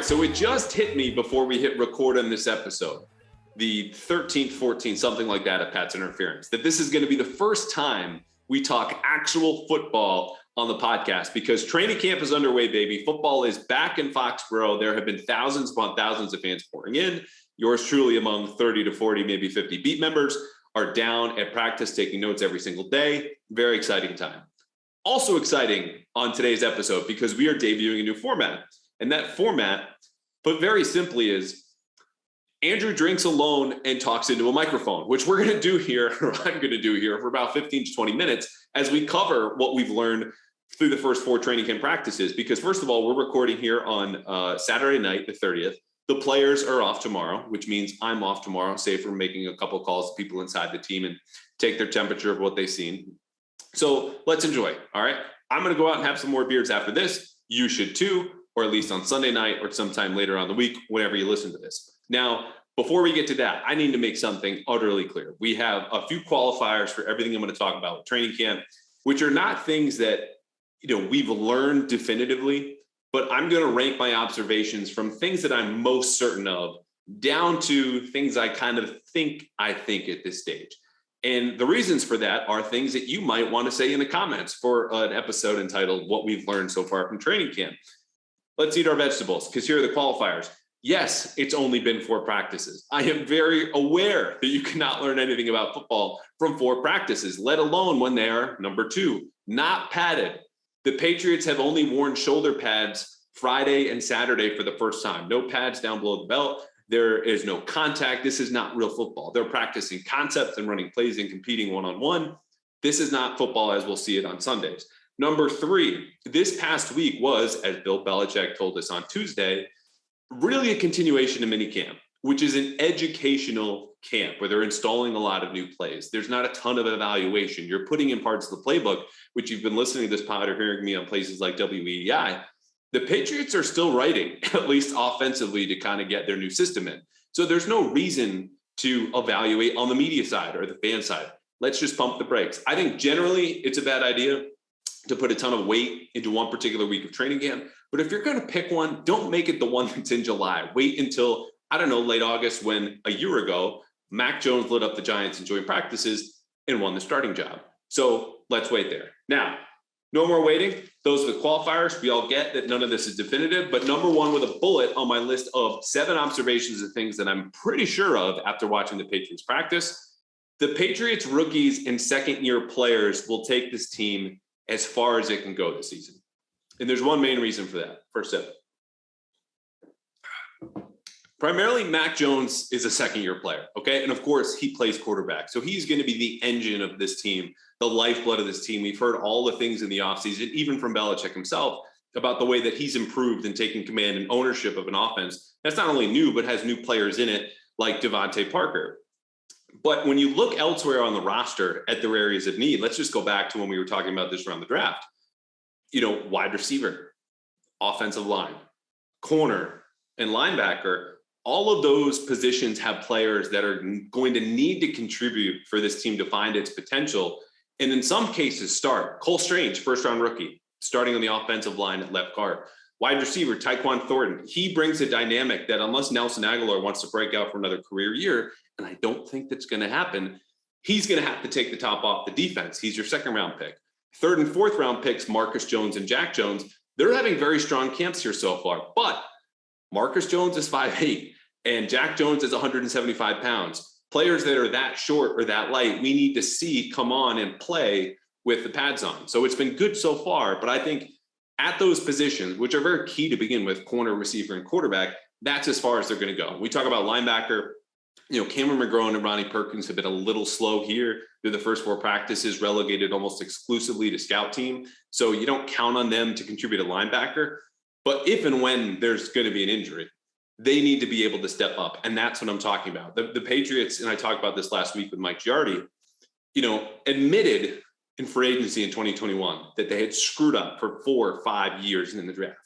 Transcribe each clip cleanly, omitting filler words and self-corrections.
so it just hit me before we hit record on this episode, the 13th, 14th, something like that at Pat's Interference, that this is going to be the first time we talk actual football on the podcast because training camp is underway, baby. Football is back in Foxborough. There have been thousands upon thousands of fans pouring in. Yours truly among 30 to 40, maybe 50 beat members are down at practice taking notes every single day. Very exciting time. Also exciting on today's episode because we are debuting a new format. And that format, put very simply, is Andrew drinks alone and talks into a microphone, which we're going to do here, or I'm going to do here for about 15 to 20 minutes as we cover what we've learned through the first 4 training camp practices. Because first of all, we're recording here on Saturday night, the 30th. The players are off tomorrow, which means I'm off tomorrow, save for making a couple calls to people inside the team and take their temperature of what they've seen. So let's enjoy, all right? I'm going to go out and have some more beers after this. You should too, or at least on Sunday night or sometime later on the week, whenever you listen to this. Now, before we get to that, I need to make something utterly clear. We have a few qualifiers for everything I'm going to talk about with training camp, which are not things that, we've learned definitively, but I'm going to rank my observations from things that I'm most certain of down to things I kind of think at this stage. And the reasons for that are things that you might want to say in the comments for an episode entitled What We've Learned So Far from Training Camp. Let's eat our vegetables, because here are the qualifiers. Yes, it's only been 4 practices. I am very aware that you cannot learn anything about football from 4 practices, let alone when they are, number 2, not padded. The Patriots have only worn shoulder pads Friday and Saturday for the first time. No pads down below the belt. There is no contact. This is not real football. They're practicing concepts and running plays and competing one-on-one. This is not football as we'll see it on Sundays. Number 3, this past week was, as Bill Belichick told us on Tuesday, really a continuation of minicamp, which is an educational camp where they're installing a lot of new plays. There's not a ton of evaluation. You're putting in parts of the playbook, which you've been listening to this pod or hearing me on places like WEEI. The Patriots are still writing, at least offensively, to kind of get their new system in. So there's no reason to evaluate on the media side or the fan side. Let's just pump the brakes. I think generally it's a bad idea to put a ton of weight into one particular week of training camp. But if you're going to pick one, don't make it the one that's in July. Wait until, late August, when a year ago, Mac Jones lit up the Giants in joint practices and won the starting job. So let's wait there. Now, no more waiting. Those are the qualifiers. We all get that none of this is definitive, but number 1 with a bullet on my list of 7 observations of things that I'm pretty sure of after watching the Patriots practice. The Patriots rookies and second-year players will take this team as far as it can go this season. And there's one main reason for that. First step. Primarily, Mac Jones is a second-year player, okay? And of course, he plays quarterback. So he's going to be the engine of this team, the lifeblood of this team. We've heard all the things in the offseason, even from Belichick himself, about the way that he's improved in taking command and ownership of an offense that's not only new, but has new players in it, like Devontae Parker. But when you look elsewhere on the roster at their areas of need, let's just go back to when we were talking about this around the draft. Wide receiver, offensive line, corner, and linebacker, all of those positions have players that are going to need to contribute for this team to find its potential. And in some cases, start. Cole Strange, first-round rookie, starting on the offensive line at left guard. Wide receiver, Tyquan Thornton. He brings a dynamic that unless Nelson Aguilar wants to break out for another career year, and I don't think that's going to happen, he's going to have to take the top off the defense. He's your second-round pick. 3rd and 4th round picks, Marcus Jones and Jack Jones, they're having very strong camps here so far. But Marcus Jones is 5'8", and Jack Jones is 175 pounds. Players that are that short or that light, we need to see come on and play with the pads on. So it's been good so far, but I think at those positions, which are very key to begin with, corner, receiver, and quarterback, that's as far as they're going to go. We talk about linebacker. Cameron McGrone and Ronnie Perkins have been a little slow here through the first 4 practices, relegated almost exclusively to scout team. So you don't count on them to contribute a linebacker. But if and when there's going to be an injury, they need to be able to step up. And that's what I'm talking about. The Patriots, and I talked about this last week with Mike Giardi, admitted in free agency in 2021 that they had screwed up for 4 or 5 years in the draft.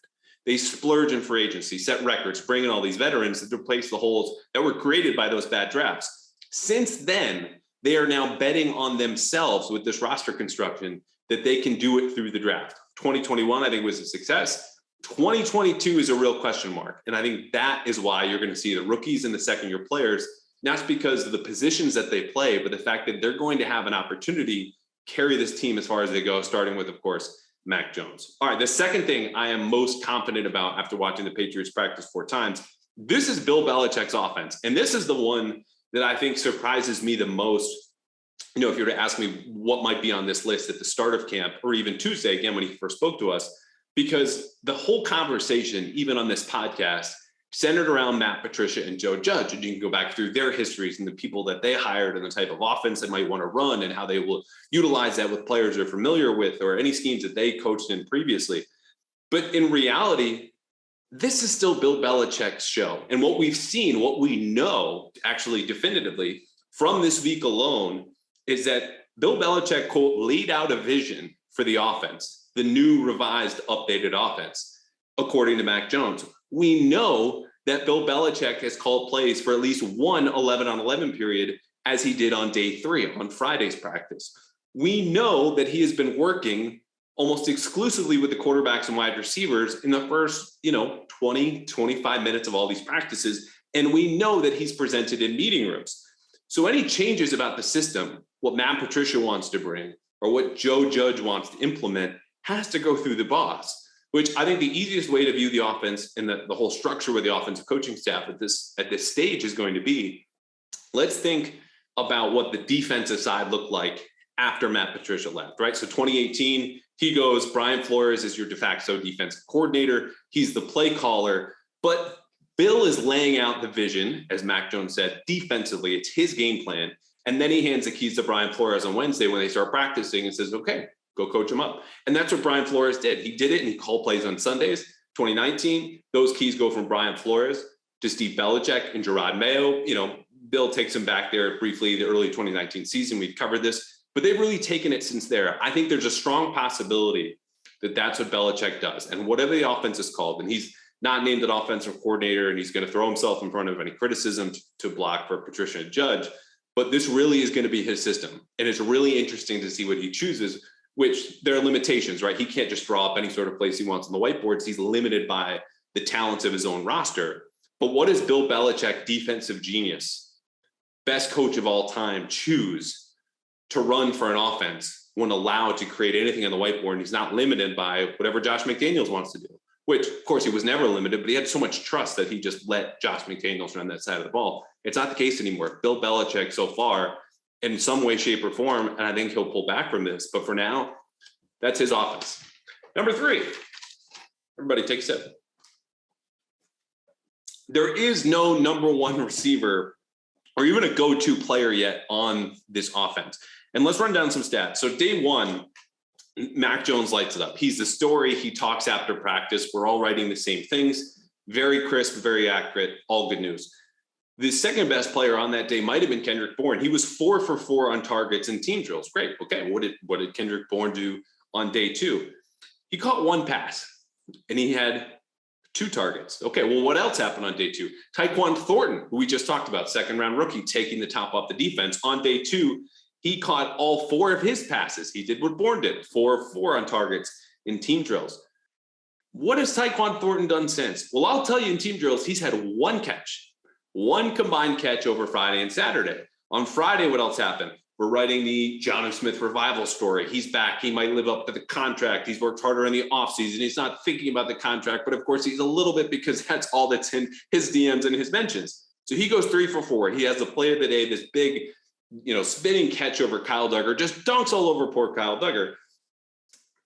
They splurge in free agency, set records, bring in all these veterans to replace the holes that were created by those bad drafts. Since then, they are now betting on themselves with this roster construction that they can do it through the draft. 2021, I think, was a success. 2022 is a real question mark. And I think that is why you're going to see the rookies and the second-year players, not because of the positions that they play, but the fact that they're going to have an opportunity to carry this team as far as they go, starting with, of course, Mac Jones. All right, the second thing I am most confident about after watching the Patriots practice 4 times, this is Bill Belichick's offense. And this is the one that I think surprises me the most. You know, if you were to ask me what might be on this list at the start of camp, or even Tuesday, again, when he first spoke to us, because the whole conversation, even on this podcast, centered around Matt Patricia and Joe Judge. And you can go back through their histories and the people that they hired and the type of offense they might want to run and how they will utilize that with players they're familiar with or any schemes that they coached in previously. But in reality, this is still Bill Belichick's show. And what we've seen, what we know actually definitively from this week alone is that Bill Belichick, quote, laid out a vision for the offense, the new revised, updated offense, according to Mac Jones. We know that Bill Belichick has called plays for at least one 11-on-11 period, as he did on day 3, on Friday's practice. We know that he has been working almost exclusively with the quarterbacks and wide receivers in the first, 20, 25 minutes of all these practices. And we know that he's presented in meeting rooms. So any changes about the system, what Matt Patricia wants to bring, or what Joe Judge wants to implement, has to go through the boss, which I think the easiest way to view the offense and the whole structure with the offensive coaching staff at this stage is going to be, let's think about what the defensive side looked like after Matt Patricia left, right? So 2018, he goes, Brian Flores is your de facto defensive coordinator. He's the play caller, but Bill is laying out the vision, as Mac Jones said, defensively. It's his game plan. And then he hands the keys to Brian Flores on Wednesday when they start practicing and says, okay, go coach him up. And that's what Brian Flores did. He did it and he called plays on Sundays. 2019, those keys go from Brian Flores to Steve Belichick and Gerard Mayo. Bill takes him back there briefly, the early 2019 season. We've covered this, but they've really taken it since there. I think there's a strong possibility that that's what Belichick does. And whatever the offense is called, and he's not named an offensive coordinator, and he's going to throw himself in front of any criticism to block for Patricia and Judge, but this really is going to be his system. And it's really interesting to see what he chooses, which there are limitations, right? He can't just draw up any sort of place he wants on the whiteboards. He's limited by the talents of his own roster. But what does Bill Belichick, defensive genius, best coach of all time, choose to run for an offense when allowed to create anything on the whiteboard? And he's not limited by whatever Josh McDaniels wants to do, which of course he was never limited, but he had so much trust that he just let Josh McDaniels run that side of the ball. It's not the case anymore. Bill Belichick so far, in some way, shape, or form, and I think he'll pull back from this, but for now, that's his offense. Number 3, everybody take a sip. There is no number 1 receiver or even a go-to player yet on this offense. And let's run down some stats. So day 1, Mac Jones lights it up. He's the story. He talks after practice. We're all writing the same things. Very crisp, very accurate, all good news. The second best player on that day might have been Kendrick Bourne. He was 4 for 4 on targets in team drills. Great. Okay, what did Kendrick Bourne do on day 2? He caught 1 pass, and he had 2 targets. Okay, well, what else happened on day 2? Tyquan Thornton, who we just talked about, second-round rookie, taking the top off the defense. On day 2, he caught all 4 of his passes. He did what Bourne did, 4 of 4 on targets in team drills. What has Tyquan Thornton done since? Well, I'll tell you, in team drills, he's had 1 catch. 1 combined catch over Friday and Saturday. On Friday, what else happened? We're writing the Jonnu Smith revival story. He's back. He might live up to the contract. He's worked harder in the offseason. He's not thinking about the contract, but of course he's a little bit because that's all that's in his DMs and his mentions. So he goes 3 for 4. He has the play of the day, this big, spinning catch over Kyle Duggar, just dunks all over poor Kyle Duggar.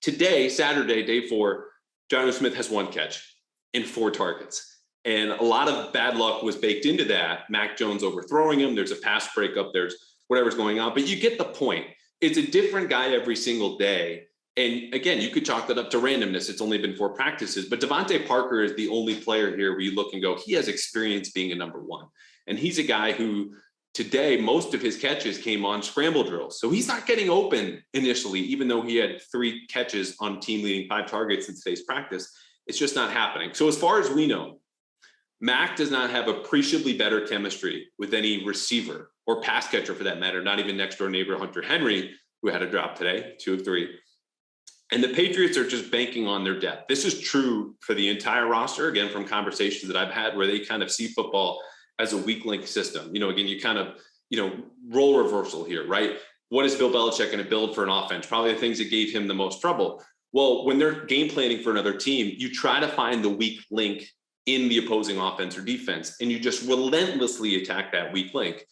Today, Saturday, day 4, Jonnu Smith has 1 catch and 4 targets. And a lot of bad luck was baked into that. Mac Jones overthrowing him. There's a pass breakup. There's whatever's going on. But you get the point. It's a different guy every single day. And again, you could chalk that up to randomness. It's only been 4 practices. But Devontae Parker is the only player here where you look and go, he has experience being a number 1. And he's a guy who today, most of his catches came on scramble drills. So he's not getting open initially, even though he had 3 catches on team leading 5 targets in today's practice. It's just not happening. So as far as we know, Mac does not have appreciably better chemistry with any receiver or pass catcher for that matter, not even next door neighbor Hunter Henry, who had a drop today, 2 of 3. And the Patriots are just banking on their depth. This is true for the entire roster, again, from conversations that I've had where they kind of see football as a weak link system. Again, you kind of, role reversal here, right? What is Bill Belichick going to build for an offense? Probably the things that gave him the most trouble. Well, when they're game planning for another team, you try to find the weak link in the opposing offense or defense, and you just relentlessly attack that weak link.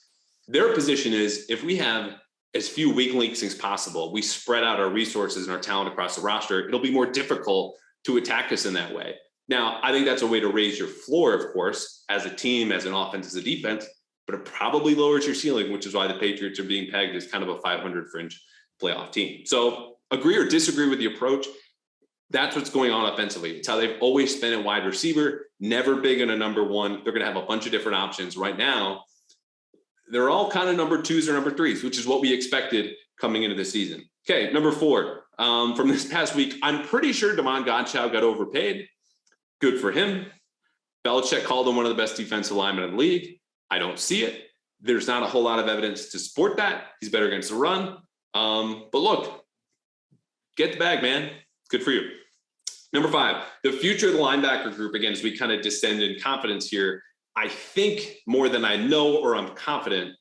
Their position is, if we have as few weak links as possible, we spread out our resources and our talent across the roster, it'll be more difficult to attack us in that way. Now, I think that's a way to raise your floor, of course, as a team, as an offense, as a defense, but it probably lowers your ceiling, which is why the Patriots are being pegged as kind of a 500 fringe playoff team. So agree or disagree with the approach. That's what's going on offensively. It's how they've always been at wide receiver, never big in a number one. They're going to have a bunch of different options. Right now, they're all kind of number twos or number threes, which is what we expected coming into the season. Okay, number 4, from this past week, I'm pretty sure Davon Godchaux got overpaid. Good for him. Belichick called him one of the best defensive linemen in the league. I don't see it. There's not a whole lot of evidence to support that. He's better against the run. But look, get the bag, man. Good for you. Number 5, the future of the linebacker group, again, as we kind of descend in confidence here, I think more than I know or I'm confident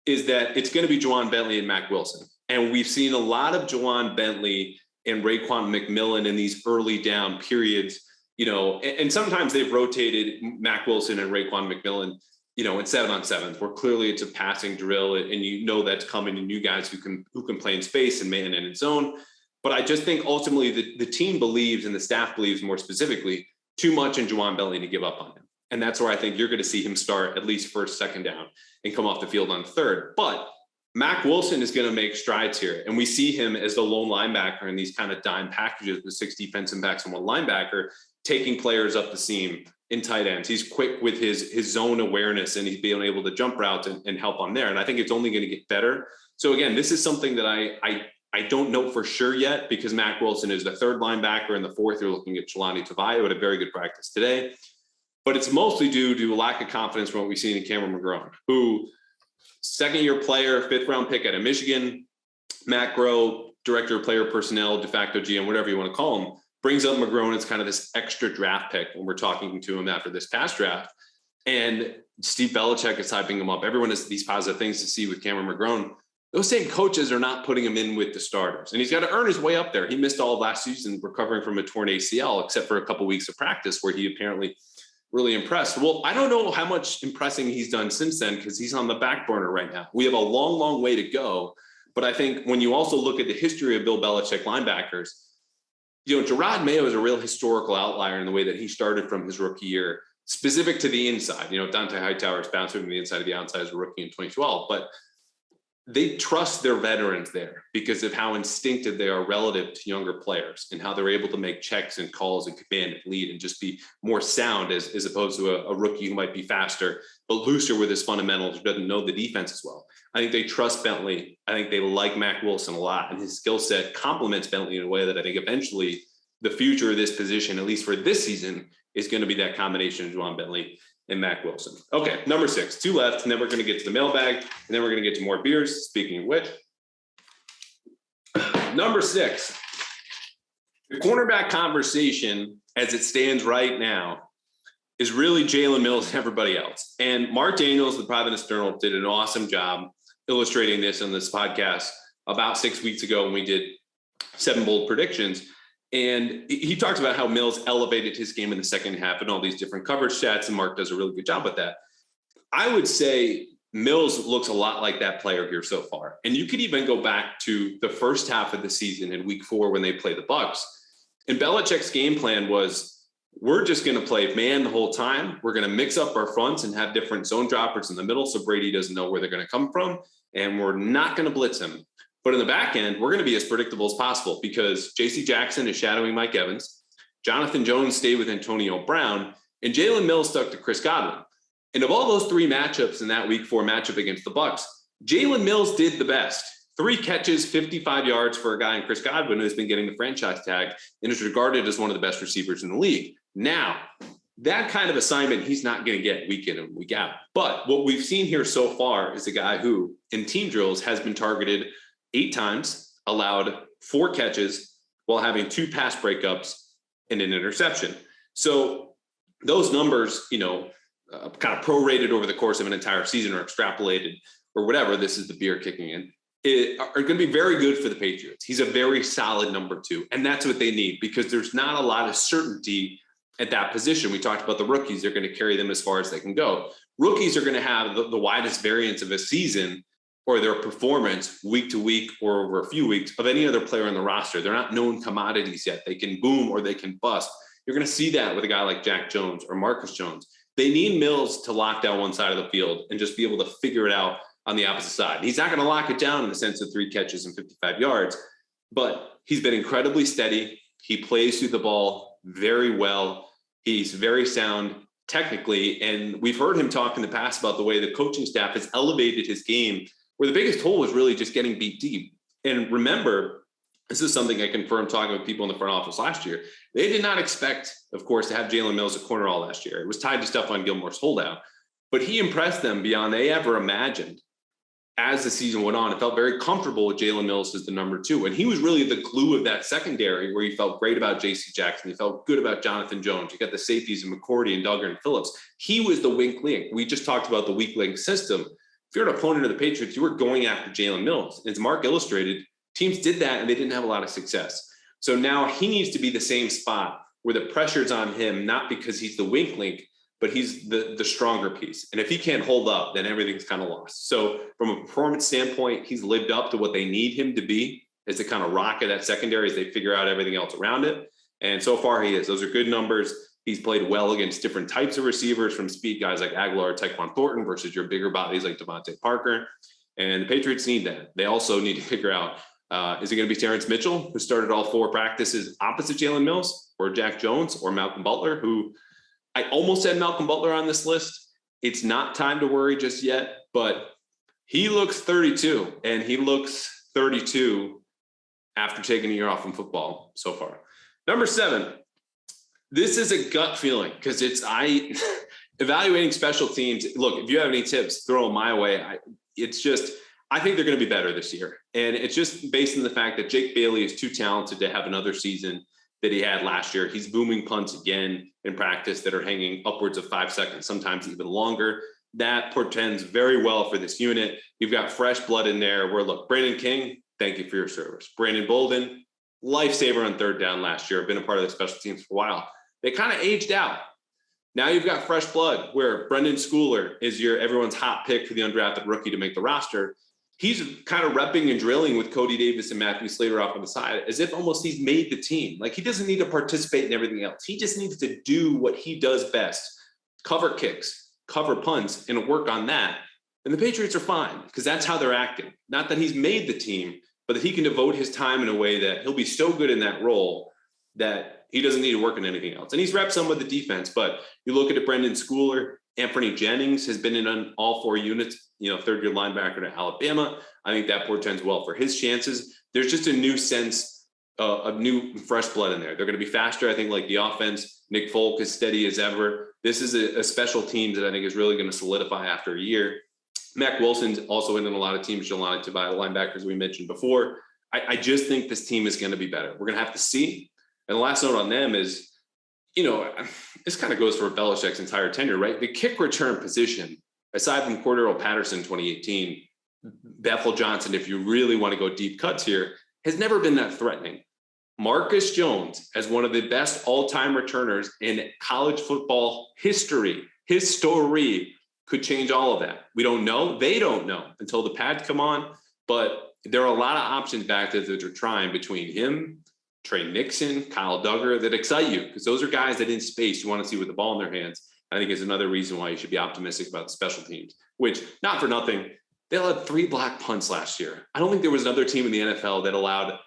is that it's going to be Juwan Bentley and Mack Wilson. And we've seen a lot of Juwan Bentley and Raekwon McMillan in these early down periods, and sometimes they've rotated Mack Wilson and Raekwon McMillan, in 7-on-7s, where clearly it's a passing drill and that's coming, and new guys who can play in space and man and in zone. But I just think ultimately the team believes, and the staff believes more specifically, too much in Juwan Bentley to give up on him. And that's where I think you're going to see him start at least first, second down and come off the field on third. But Mack Wilson is going to make strides here. And we see him as the lone linebacker in these kind of dime packages with 6 defensive backs and 1 linebacker, taking players up the seam in tight ends. He's quick with his zone awareness, and he's being able to jump routes and help on there. And I think it's only going to get better. So again, this is something that I don't know for sure yet, because Mack Wilson is the 3rd linebacker, and the 4th you're looking at Jelani Tavayo, had a very good practice today. But it's mostly due to a lack of confidence from what we've seen in Cameron McGrone, who 2nd-year player, 5th-round pick out of Michigan, Matt Groh, director of player personnel, de facto GM, whatever you want to call him, brings up McGrone as kind of this extra draft pick when we're talking to him after this past draft. And Steve Belichick is hyping him up. Everyone has these positive things to see with Cameron McGrone. Those same coaches are not putting him in with the starters. And he's got to earn his way up there. He missed all of last season recovering from a torn ACL, except for a couple weeks of practice where he apparently really impressed. Well, I don't know how much impressing he's done since then, because he's on the back burner right now. We have a long, long way to go. But I think when you also look at the history of Bill Belichick linebackers, Gerard Mayo is a real historical outlier in the way that he started from his rookie year, specific to the inside. Dante Hightower's bouncing from the inside to the outside as a rookie in 2012. But they trust their veterans there because of how instinctive they are relative to younger players, and how they're able to make checks and calls and command and lead and just be more sound as opposed to a rookie who might be faster, but looser with his fundamentals, who doesn't know the defense as well. I think they trust Bentley. I think they like Mack Wilson a lot, and his skill set complements Bentley in a way that I think eventually the future of this position, at least for this season, is going to be that combination of Juwan Bentley and Mack Wilson. Okay, number 6, 2 left, and then we're going to get to the mailbag, and then we're going to get to more beers. Speaking of which, number 6, the cornerback conversation as it stands right now is really Jalen Mills and everybody else. And Mark Daniels, the Providence Journal, did an awesome job illustrating this on this podcast about 6 weeks ago when we did 7 bold predictions. And he talks about how Mills elevated his game in the second half and all these different coverage stats, and Mark does a really good job with that. I would say Mills looks a lot like that player here so far. And you could even go back to the first half of the season in week 4 when they play the Bucs. And Belichick's game plan was, we're just going to play man the whole time. We're going to mix up our fronts and have different zone droppers in the middle so Brady doesn't know where they're going to come from. And we're not going to blitz him. But in the back end, we're going to be as predictable as possible because J.C. Jackson is shadowing Mike Evans. Jonathan Jones stayed with Antonio Brown, and Jalen Mills stuck to Chris Godwin. And of all those 3 matchups in that week 4 matchup against the Bucs, Jalen Mills did the best. 3 catches, 55 yards for a guy in Chris Godwin who's been getting the franchise tag and is regarded as one of the best receivers in the league. Now, that kind of assignment he's not going to get week in and week out. But what we've seen here so far is a guy who, in team drills, has been targeted 8 times, allowed 4 catches, while having 2 pass breakups and an interception. So those numbers, kind of prorated over the course of an entire season or extrapolated or whatever, this is the beer kicking in, are going to be very good for the Patriots. He's a very solid number 2, and that's what they need because there's not a lot of certainty at that position. We talked about the rookies. They're going to carry them as far as they can go. Rookies are going to have the widest variance of a season or their performance week to week or over a few weeks of any other player on the roster. They're not known commodities yet. They can boom or they can bust. You're going to see that with a guy like Jack Jones or Marcus Jones. They need Mills to lock down one side of the field and just be able to figure it out on the opposite side. He's not going to lock it down in the sense of 3 catches and 55 yards, but he's been incredibly steady. He plays through the ball very well. He's very sound technically, and we've heard him talk in the past about the way the coaching staff has elevated his game, where the biggest hole was really just getting beat deep. And remember, this is something I confirmed talking with people in the front office last year. They did not expect, of course, to have Jalen Mills at corner all last year. It was tied to Stephon Gilmore's holdout, but he impressed them beyond they ever imagined. As the season went on, it felt very comfortable with Jalen Mills as the number 2. And he was really the glue of that secondary where you felt great about J.C. Jackson. You felt good about Jonathan Jones. You got the safeties and McCourty and Duggar and Phillips. He was the weak link. We just talked about the weak link system. If you're an opponent of the Patriots, you were going after Jalen Mills. As Mark illustrated, teams did that and they didn't have a lot of success. So now he needs to be the same spot where the pressure's on him, not because he's the weak link, but he's the stronger piece. And if he can't hold up, then everything's kind of lost. So from a performance standpoint, he's lived up to what they need him to be as the kind of rock of that secondary as they figure out everything else around it. And so far he is. Those are good numbers. He's played well against different types of receivers, from speed guys like Aguilar or Tyquan Thornton versus your bigger bodies like Devontae Parker. And the Patriots need that. They also need to figure out, is it going to be Terrence Mitchell, who started all 4 practices opposite Jalen Mills, or Jack Jones, or Malcolm Butler, who I almost had Malcolm Butler on this list. It's not time to worry just yet, but he looks 32, and he looks 32 after taking a year off from football so far. Number 7, this is a gut feeling because evaluating special teams. Look, if you have any tips, throw them my way. I think they're going to be better this year. And it's just based on the fact that Jake Bailey is too talented to have another season that he had last year. He's booming punts again in practice that are hanging upwards of 5 seconds, sometimes even longer. That portends very well for this unit. You've got fresh blood in there where, look, Brandon King, thank you for your service. Brandon Bolden, lifesaver on 3rd down last year. Been a part of the special teams for a while. They kind of aged out. Now you've got fresh blood where Brendan Schooler is everyone's hot pick for the undrafted rookie to make the roster. He's kind of repping and drilling with Cody Davis and Matthew Slater off on the side as if almost he's made the team. Like, he doesn't need to participate in everything else. He just needs to do what he does best, cover kicks, cover punts, and work on that. And the Patriots are fine because that's how they're acting. Not that he's made the team, but that he can devote his time in a way that he'll be so good in that role that he doesn't need to work on anything else. And he's repped some with the defense, but you look at it, Brendan Schooler, Anthony Jennings has been in on all 4 units, 3rd-year linebacker to Alabama. I think that portends well for his chances. There's just a new sense of new fresh blood in there. They're going to be faster, I think, like the offense. Nick Folk is steady as ever. This is a special team that I think is really going to solidify after a year. Mac Wilson's also in a lot of teams. You'll want to buy the linebackers we mentioned before. I just think this team is going to be better. We're going to have to see. And the last note on them is, this kind of goes for Belichick's entire tenure, right? The kick return position, aside from Cordero Patterson 2018, Bethel Johnson, if you really want to go deep cuts here, has never been that threatening. Marcus Jones, as one of the best all-time returners in college football history, his story could change all of that. We don't know. They don't know until the pads come on, but there are a lot of options back there that are trying between him, Tre Nixon, Kyle Duggar, that excite you because those are guys that in space you want to see with the ball in their hands. I think is another reason why you should be optimistic about the special teams, which, not for nothing, they allowed 3 block punts last year. I don't think there was another team in the NFL that allowed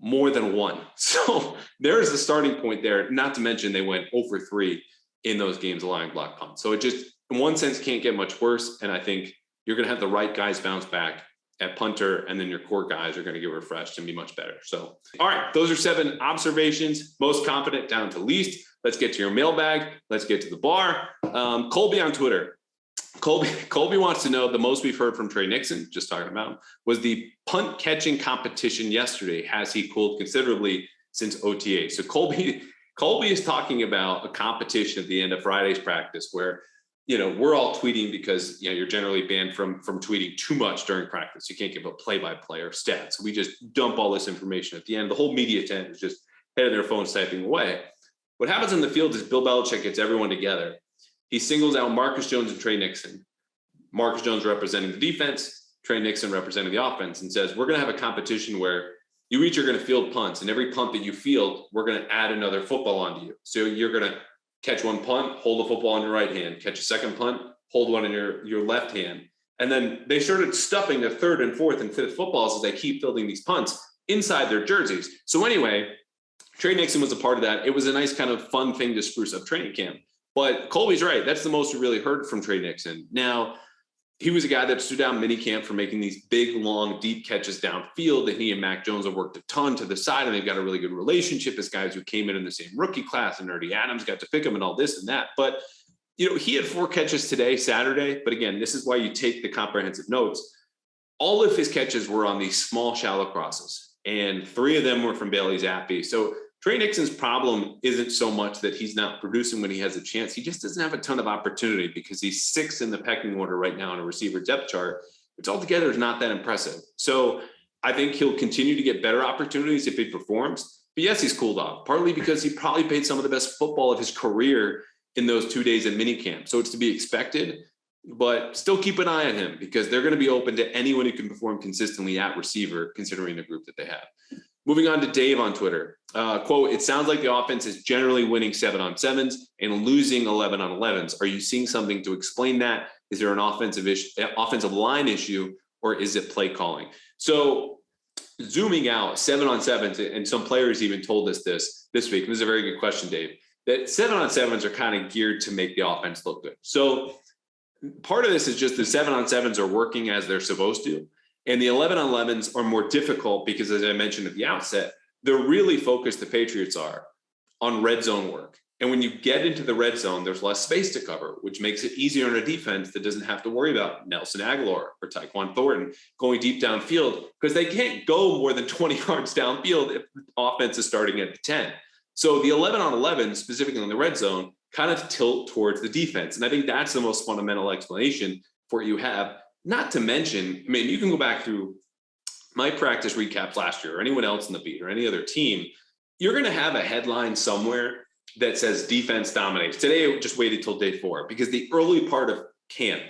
more than 1. So there's the starting point there, not to mention they went 0-for-3 in those games allowing block punts. So it just, in one sense, can't get much worse. And I think you're going to have the right guys bounce back at punter, and then your core guys are going to get refreshed and be much better. So, all right, those are 7 observations, most confident down to least. Let's get to your mailbag. Let's get to the bar. Colby on Twitter. Colby wants to know, the most we've heard from Tre Nixon, just talking about him, was the punt catching competition yesterday. Has he cooled considerably since OTA. So Colby is talking about a competition at the end of Friday's practice where, we're all tweeting because, you're generally banned from tweeting too much during practice. You can't give a play-by-play or stats. We just dump all this information at the end. The whole media tent is just head in their phones typing away. What happens in the field is Bill Belichick gets everyone together. He singles out Marcus Jones and Tre Nixon. Marcus Jones representing the defense, Tre Nixon representing the offense, and says, we're going to have a competition where you each are going to field punts, and every punt that you field, we're going to add another football onto you. So you're going to catch one punt, hold the football in your right hand, catch a second punt, hold one in your left hand. And then they started stuffing the third and fourth and fifth footballs as they keep fielding these punts inside their jerseys. So anyway, Tre Nixon was a part of that. It was a nice kind of fun thing to spruce up training camp. But Colby's right. That's the most we really heard from Tre Nixon. Now, he was a guy that stood out in minicamp for making these big, long, deep catches downfield. And he and Mac Jones have worked a ton to the side, and they've got a really good relationship as guys who came in the same rookie class, and Nerdy Adams got to pick him and all this and that. But, he had 4 catches today, Saturday. But again, this is why you take the comprehensive notes. All of his catches were on these small, shallow crosses, and 3 of them were from Bailey Zappi. So Tre Nixon's problem isn't so much that he's not producing when he has a chance. He just doesn't have a ton of opportunity because he's 6th in the pecking order right now on a receiver depth chart, which altogether is not that impressive. So I think he'll continue to get better opportunities if he performs. But yes, he's cooled off, partly because he probably played some of the best football of his career in those 2 days at minicamp. So it's to be expected, but still keep an eye on him because they're going to be open to anyone who can perform consistently at receiver, considering the group that they have. Moving on to Dave on Twitter, quote, it sounds like the offense is generally winning 7-on-7s and losing 11-on-11s. Are you seeing something to explain that? Is there an offensive line issue, or is it play calling? So zooming out, 7-on-7s, and some players even told us this week, and this is a very good question, Dave, that 7-on-7s are kind of geared to make the offense look good. So part of this is just the 7-on-7s are working as they're supposed to. And the 11-on-11s are more difficult because, as I mentioned at the outset, they're really focused, the Patriots are, on red zone work. And when you get into the red zone, there's less space to cover, which makes it easier on a defense that doesn't have to worry about Nelson Aguilar or Tyquan Thornton going deep downfield because they can't go more than 20 yards downfield if the offense is starting at the 10. So the 11-on-11, specifically in the red zone, kind of tilt towards the defense. And I think that's the most fundamental explanation for what you have. Not to mention, you can go back through my practice recaps last year or anyone else in the beat or any other team. You're going to have a headline somewhere that says defense dominates. Today, it just waited till day 4 because the early part of camp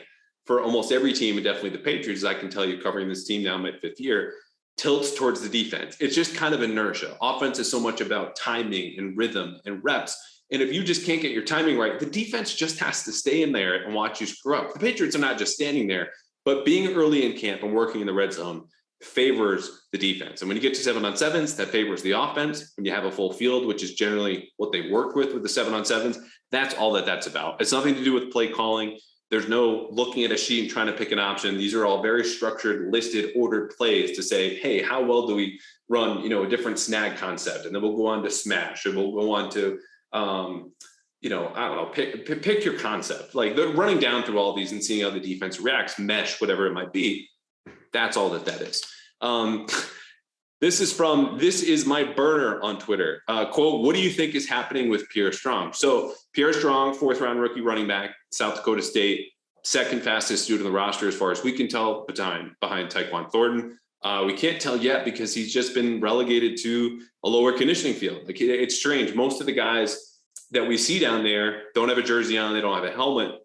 for almost every team, and definitely the Patriots, I can tell you covering this team now in my 5th year, tilts towards the defense. It's just kind of inertia. Offense is so much about timing and rhythm and reps. And if you just can't get your timing right, the defense just has to stay in there and watch you screw up. The Patriots are not just standing there. But being early in camp and working in the red zone favors the defense. And when you get to 7-on-7s, that favors the offense. When you have a full field, which is generally what they work with the 7-on-7s, that's all that's about. It's nothing to do with play calling. There's no looking at a sheet and trying to pick an option. These are all very structured, listed, ordered plays to say, hey, how well do we run, a different snag concept? And then we'll go on to smash, and we'll go on to, I don't know, pick your concept. Like they're running down through all these and seeing how the defense reacts, mesh, whatever it might be. That's all that is. This is my burner on Twitter. Quote, what do you think is happening with Pierre Strong? So Pierre Strong, 4th round rookie running back, South Dakota State, 2nd fastest dude on the roster as far as we can tell, behind Tyquan Thornton. We can't tell yet because he's just been relegated to a lower conditioning field. Like it's strange. Most of the guys that we see down there don't have a jersey on, they don't have a helmet,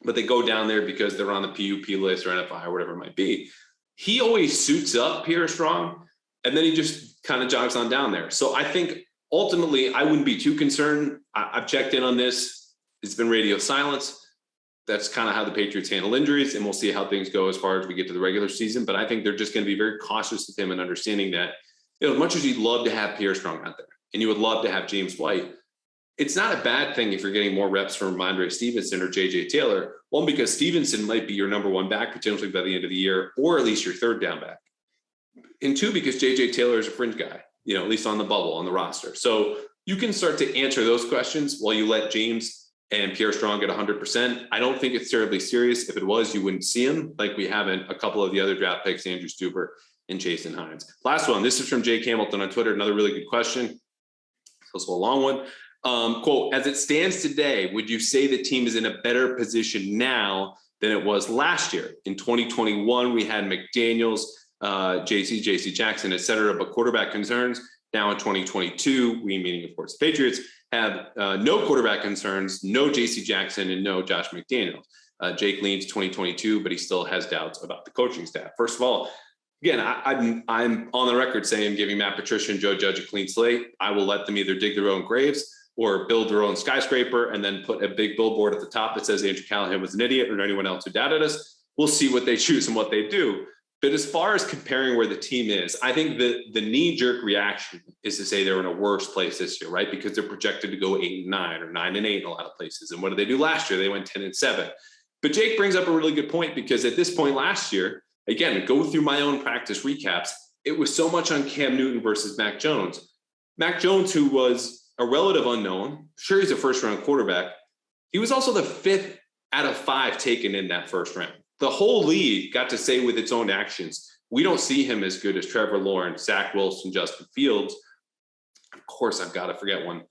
but they go down there because they're on the PUP list or NFI or whatever it might be. He always suits up, Pierre Strong, and then he just kind of jogs on down there. So I think ultimately I wouldn't be too concerned. I've checked in on this. It's been radio silence. That's kind of how the Patriots handle injuries, and we'll see how things go as far as we get to the regular season. But I think they're just going to be very cautious with him and understanding that, as much as you'd love to have Pierre Strong out there and you would love to have James White, it's not a bad thing if you're getting more reps from Andre Stevenson or JJ Taylor. One, because Stevenson might be your number 1 back potentially by the end of the year, or at least your 3rd down back. And 2, because JJ Taylor is a fringe guy, at least on the bubble, on the roster. So you can start to answer those questions while you let James and Pierre Strong get 100%. I don't think it's terribly serious. If it was, you wouldn't see him like we have in a couple of the other draft picks, Andrew Stuber and Jason Hines. Last one. This is from Jake Hamilton on Twitter. Another really good question. Also a long one. Quote, as it stands today, would you say the team is in a better position now than it was last year? In 2021, we had McDaniels, JC Jackson, et cetera, but quarterback concerns. Now in 2022, we, meaning of course the Patriots, have no quarterback concerns, no JC Jackson, and no Josh McDaniels. Jake leans 2022, but he still has doubts about the coaching staff. First of all, again, I'm on the record saying I'm giving Matt Patricia and Joe Judge a clean slate. I will let them either dig their own graves or build their own skyscraper and then put a big billboard at the top that says Andrew Callahan was an idiot, or anyone else who doubted us. We'll see what they choose and what they do. But as far as comparing where the team is, I think the knee-jerk reaction is to say they're in a worse place this year, right? Because they're projected to go 8-9 or 9-8 in a lot of places. And what did they do last year? They went 10-7. But Jake brings up a really good point, because at this point last year, again, go through my own practice recaps, it was so much on Cam Newton versus Mac Jones. Mac Jones, who was a relative unknown, sure, he's a first-round quarterback. He was also the 5th out of 5 taken in that first round. The whole league got to say with its own actions, we don't see him as good as Trevor Lawrence, Zach Wilson, Justin Fields. Of course, I've got to forget one.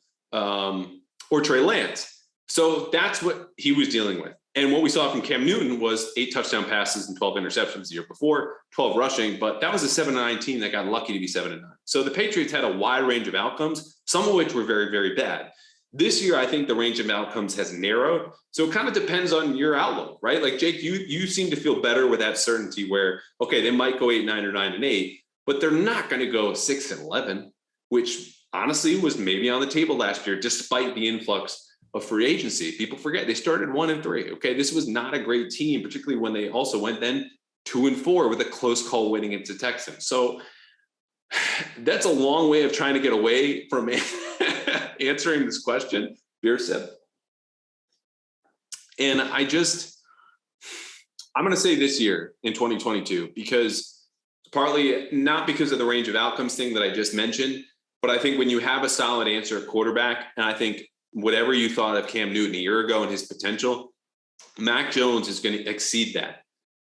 Or Trey Lance. So that's what he was dealing with. And what we saw from Cam Newton was 8 touchdown passes and 12 interceptions the year before, 12 rushing, but that was a 7-9 team that got lucky to be 7-9. So the Patriots had a wide range of outcomes, some of which were very, very bad. This year, I think the range of outcomes has narrowed. So it kind of depends on your outlook, right? Like, Jake, you seem to feel better with that certainty where, okay, they might go 8-9 or 9-8, but they're not going to go 6-11, which honestly was maybe on the table last year, despite the influx of free agency. People forget they started 1-3. Okay, this was not a great team, particularly when they also went then 2-4 with a close call winning into Texans. So that's a long way of trying to get away from answering this question. Beer sip. And I'm going to say this year in 2022, because partly not because of the range of outcomes thing that I just mentioned, but I think when you have a solid answer at quarterback, and I think whatever you thought of Cam Newton a year ago and his potential, Mac Jones is going to exceed that.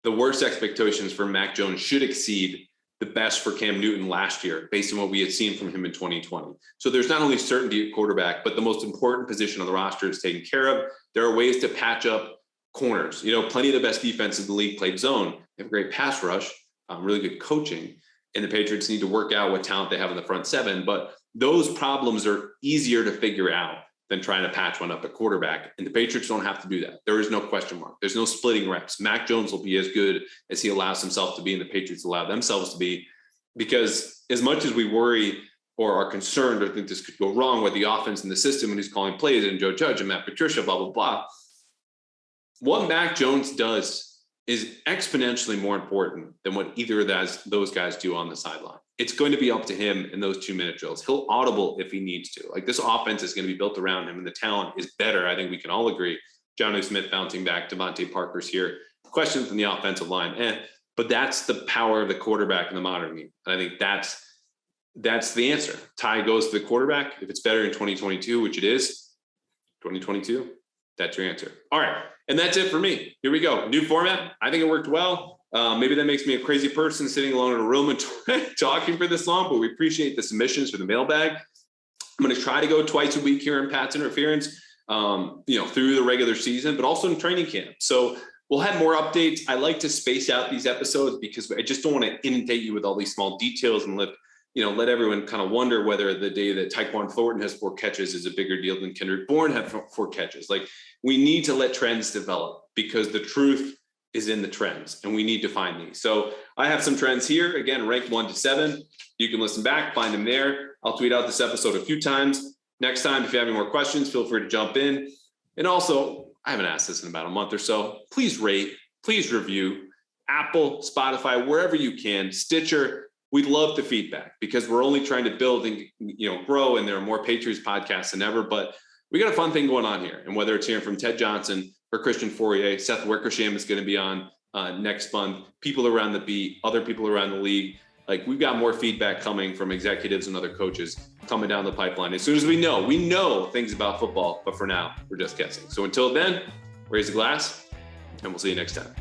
The worst expectations for Mac Jones should exceed the best for Cam Newton last year, based on what we had seen from him in 2020. So there's not only certainty at quarterback, but the most important position on the roster is taken care of. There are ways to patch up corners. You know, plenty of the best defense in the league played zone. They have a great pass rush, really good coaching, and the Patriots need to work out what talent they have in the front seven. But those problems are easier to figure out than trying to patch one up at quarterback. And the Patriots don't have to do that. There is no question mark. There's no splitting reps. Mac Jones will be as good as he allows himself to be, and the Patriots allow themselves to be, because as much as we worry or are concerned or think this could go wrong with the offense and the system and who's calling plays and Joe Judge and Matt Patricia, blah, blah, blah, what Mac Jones does is exponentially more important than what either of those guys do on the sideline. It's going to be up to him in those 2-minute drills. He'll audible if he needs to. Like, this offense is going to be built around him, and the talent is better. I think we can all agree. Jonnu Smith bouncing back, Devontae Parker's here. Questions from the offensive line, but that's the power of the quarterback in the modern game. And I think that's the answer. Tie goes to the quarterback. If it's better in 2022, which it is, 2022, that's your answer. All right, and that's it for me. Here we go. New format. I think it worked well. Maybe that makes me a crazy person sitting alone in a room and talking for this long, but we appreciate the submissions for the mailbag. I'm going to try to go twice a week here in Pat's Interference, through the regular season, but also in training camp. So we'll have more updates. I like to space out these episodes because I just don't want to inundate you with all these small details and let everyone kind of wonder whether the day that Tyquan Thornton has 4 catches is a bigger deal than Kendrick Bourne had 4 catches. Like, we need to let trends develop, because the truth is in the trends, and we need to find these. So I have some trends here, again, ranked 1 to 7. You can listen back, find them there. I'll tweet out this episode a few times. Next time, if you have any more questions, feel free to jump in. And also, I haven't asked this in about a month or so. Please rate, please review, Apple, Spotify, wherever you can, Stitcher. We'd love the feedback, because we're only trying to build and grow, and there are more Patriots podcasts than ever. But we got a fun thing going on here. And whether it's hearing from Ted Johnson or Christian Fourier, Seth Wickersham is going to be on next month, people around the beat, other people around the league. Like, we've got more feedback coming from executives and other coaches coming down the pipeline. As soon as we know things about football, but for now, we're just guessing. So until then, raise a glass, and we'll see you next time.